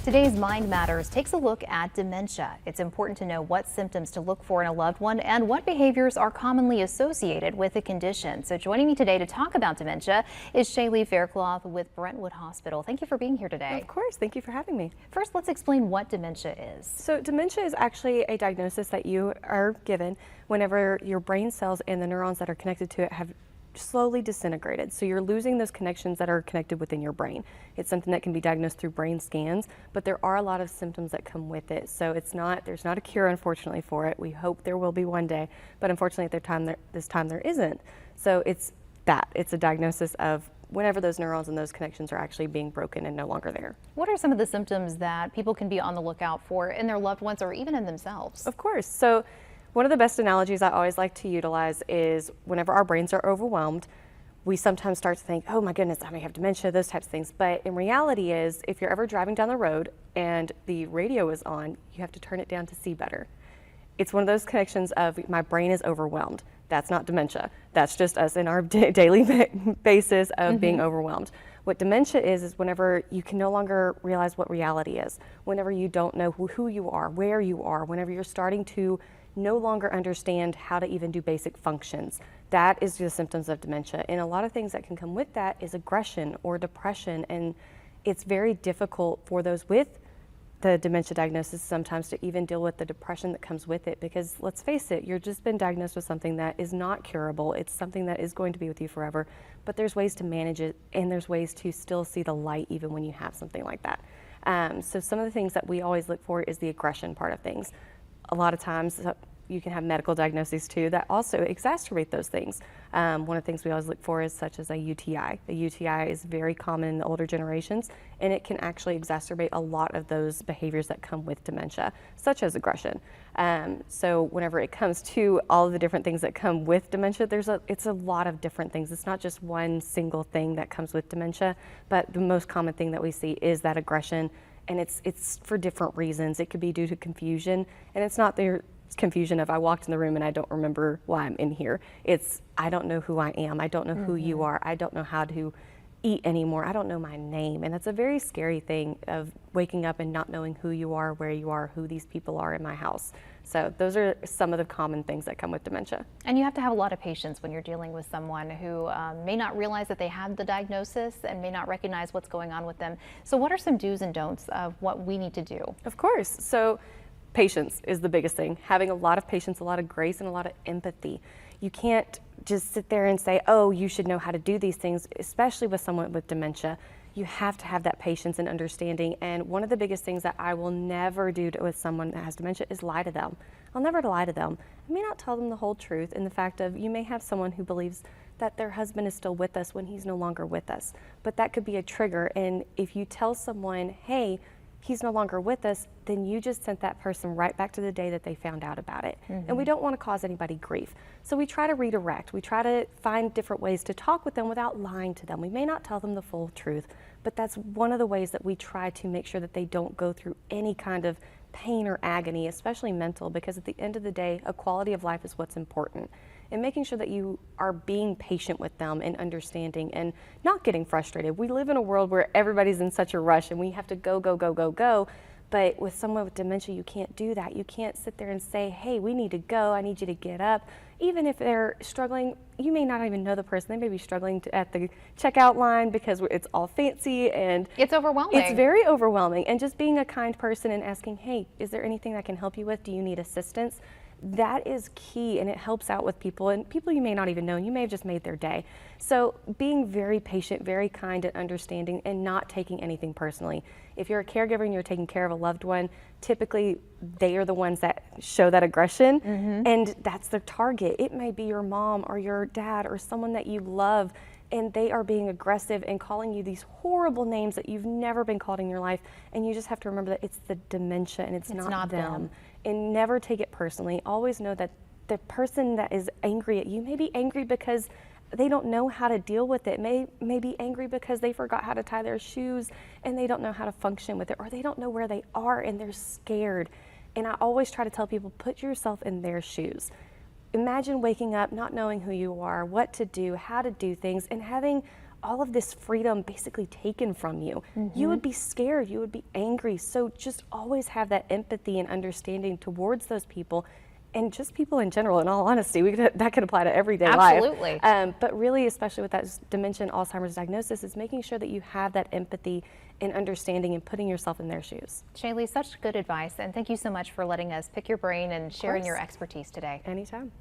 Today's Mind Matters takes a look at dementia. It's important to know what symptoms to look for in a loved one and what behaviors are commonly associated with the condition. So joining me today to talk about dementia is Shaylee Faircloth with Brentwood Hospital. Thank you for being here today. Of course, thank you for having me. First, let's explain what dementia is. So dementia is actually a diagnosis that you are given whenever your brain cells and the neurons that are connected to it have slowly disintegrated. So you're losing those connections that are connected within your brain. It's something that can be diagnosed through brain scans, but there are a lot of symptoms that come with it. So there's not a cure, unfortunately, for it. We hope there will be one day, but unfortunately this time there isn't. So it's a diagnosis of whenever those neurons and those connections are actually being broken and no longer there. What are some of the symptoms that people can be on the lookout for in their loved ones or even in themselves? Of course. So one of the best analogies I always like to utilize is whenever our brains are overwhelmed, we sometimes start to think, oh my goodness, I may have dementia, those types of things. But in reality is, if you're ever driving down the road and the radio is on, you have to turn it down to see better. It's one of those connections of my brain is overwhelmed. That's not dementia. That's just us in our daily basis of being overwhelmed. What dementia is whenever you can no longer realize what reality is, whenever you don't know who you are, where you are, whenever you're starting to no longer understand how to even do basic functions. That is the symptoms of dementia. And a lot of things that can come with that is aggression or depression. And it's very difficult for those with the dementia diagnosis sometimes to even deal with the depression that comes with it, because let's face it, you've just been diagnosed with something that is not curable. It's something that is going to be with you forever, but there's ways to manage it and there's ways to still see the light even when you have something like that. So some of the things that we always look for is the aggression part of things. A lot of times you can have medical diagnoses too that also exacerbate those things. One of the things we always look for is such as a UTI. A UTI is very common in the older generations, and it can actually exacerbate a lot of those behaviors that come with dementia, such as aggression. So whenever it comes to all of the different things that come with dementia, it's a lot of different things. It's not just one single thing that comes with dementia, but the most common thing that we see is that aggression, and it's for different reasons. It could be due to confusion, and it's not the confusion of I walked in the room and I don't remember why I'm in here. It's I don't know who I am. I don't know who you are. I don't know how to eat anymore. I don't know my name. And that's a very scary thing of waking up and not knowing who you are, where you are, who these people are in my house. So those are some of the common things that come with dementia. And you have to have a lot of patience when you're dealing with someone who may not realize that they have the diagnosis and may not recognize what's going on with them. So what are some do's and don'ts of what we need to do? Of course. So patience is the biggest thing. Having a lot of patience, a lot of grace, and a lot of empathy. You can't just sit there and say, oh, you should know how to do these things, especially with someone with dementia. You have to have that patience and understanding. And one of the biggest things that I will never do with someone that has dementia is lie to them. I'll never lie to them. I may not tell them the whole truth in the fact of you may have someone who believes that their husband is still with us when he's no longer with us. But that could be a trigger. And if you tell someone, hey, he's no longer with us, then you just sent that person right back to the day that they found out about it. And we don't want to cause anybody grief. So we try to redirect. We try to find different ways to talk with them without lying to them. We may not tell them the full truth, but that's one of the ways that we try to make sure that they don't go through any kind of pain or agony, especially mental, because at the end of the day, a quality of life is what's important. And making sure that you are being patient with them and understanding and not getting frustrated. We live in a world where everybody's in such a rush and we have to go, go, go, go, go. But with someone with dementia, you can't do that. You can't sit there and say, hey, we need to go. I need you to get up. Even if they're struggling, you may not even know the person. They may be struggling at the checkout line because it's all fancy and it's overwhelming. It's very overwhelming. And just being a kind person and asking, hey, is there anything I can help you with? Do you need assistance? That is key, and it helps out with people, and people you may not even know. You may have just made their day. So being very patient, very kind and understanding, and not taking anything personally. If you're a caregiver and you're taking care of a loved one, typically they are the ones that show that aggression, and that's their target. It may be your mom or your dad or someone that you love, and they are being aggressive and calling you these horrible names that you've never been called in your life, and you just have to remember that it's the dementia and it's not them. And never take it personally. Always know that the person that is angry at you may be angry because they don't know how to deal with it, may be angry because they forgot how to tie their shoes and they don't know how to function with it, or they don't know where they are and they're scared. And I always try to tell people, put yourself in their shoes. Imagine waking up not knowing who you are, what to do, how to do things, and having all of this freedom basically taken from you. You would be scared, you would be angry. So just always have that empathy and understanding towards those people, and just people in general. In all honesty, that could apply to everyday life. Absolutely. But really, especially with that dementia and Alzheimer's diagnosis, is making sure that you have that empathy and understanding and putting yourself in their shoes. Shaylee, such good advice, and thank you so much for letting us pick your brain and sharing your expertise today. Anytime.